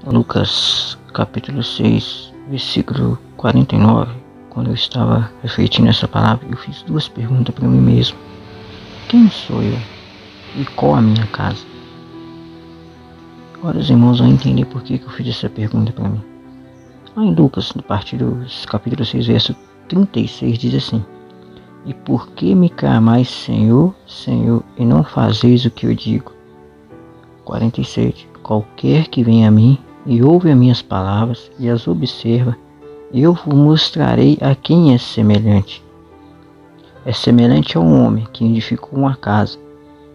Lucas capítulo 6, versículo 49. Quando eu estava refletindo essa palavra, eu fiz duas perguntas para mim mesmo: quem sou eu e qual a minha casa? Agora os irmãos vão entender por que eu fiz essa pergunta para mim. Lá em Lucas, no capítulo 6, verso 36, diz assim: e por que me clamais Senhor, Senhor, e não fazeis o que eu digo? 47. Qualquer que vem a mim e ouve as minhas palavras e as observa, eu vos mostrarei a quem é semelhante. É semelhante a um homem que edificou uma casa,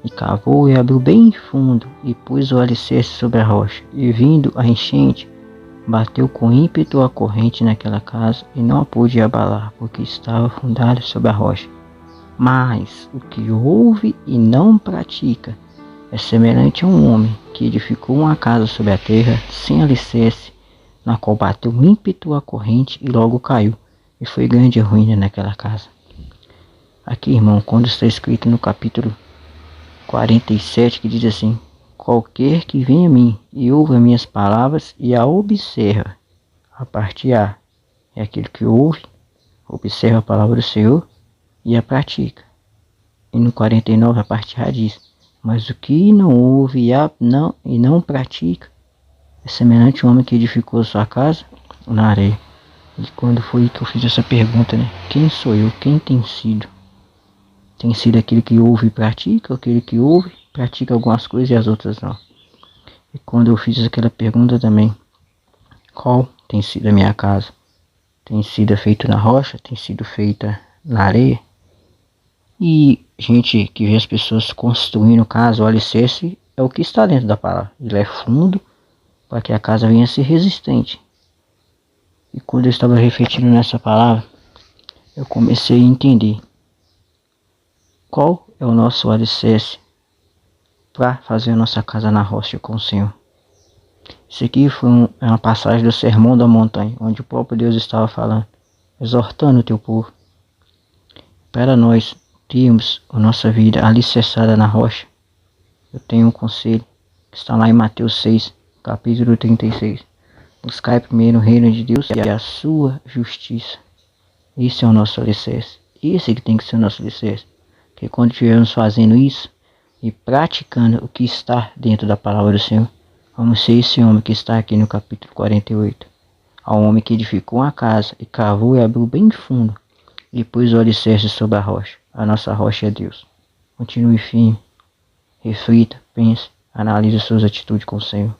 e cavou e abriu bem fundo, e pôs o alicerce sobre a rocha, e vindo a enchente, bateu com ímpeto a corrente naquela casa, e não a pôde abalar, porque estava fundada sobre a rocha. Mas o que ouve e não pratica é semelhante a um homem que edificou uma casa sobre a terra sem alicerce, na qual bateu ímpeto a corrente e logo caiu, e foi grande ruína naquela casa. Aqui, irmão, quando está escrito no capítulo 47, que diz assim: qualquer que vem a mim e ouve as minhas palavras e a observa, a parte A é aquele que ouve, observa a palavra do Senhor e a pratica. E no 49 a parte A diz: mas o que não ouve e não pratica é semelhante a um homem que edificou sua casa na areia. E quando foi que eu fiz essa pergunta, né? Quem sou eu? Quem tem sido? Tem sido aquele que ouve e pratica, ou aquele que ouve, pratica algumas coisas e as outras não? E quando eu fiz aquela pergunta também, qual tem sido a minha casa? Tem sido feita na rocha? Tem sido feita na areia? E gente que vê as pessoas construindo casa, o alicerce é o que está dentro da palavra. Ele é fundo para que a casa venha a ser resistente. E quando eu estava refletindo nessa palavra, eu comecei a entender qual é o nosso alicerce para fazer a nossa casa na rocha com o Senhor. Isso aqui foi uma passagem do Sermão da Montanha, onde o próprio Deus estava falando, exortando o teu povo, para nós termos a nossa vida alicerçada na rocha. Eu tenho um conselho que está lá em Mateus 6, capítulo 36. Buscai primeiro o reino de Deus e a sua justiça. Esse é o nosso alicerce. Esse que tem que ser o nosso alicerce. Porque quando estivermos fazendo isso e praticando o que está dentro da palavra do Senhor, vamos ser esse homem que está aqui no capítulo 48. Ao homem que edificou uma casa e cavou e abriu bem fundo e pôs o alicerce sobre a rocha. A nossa rocha é Deus. Continue firme, reflita, pense, analise suas atitudes com o Senhor.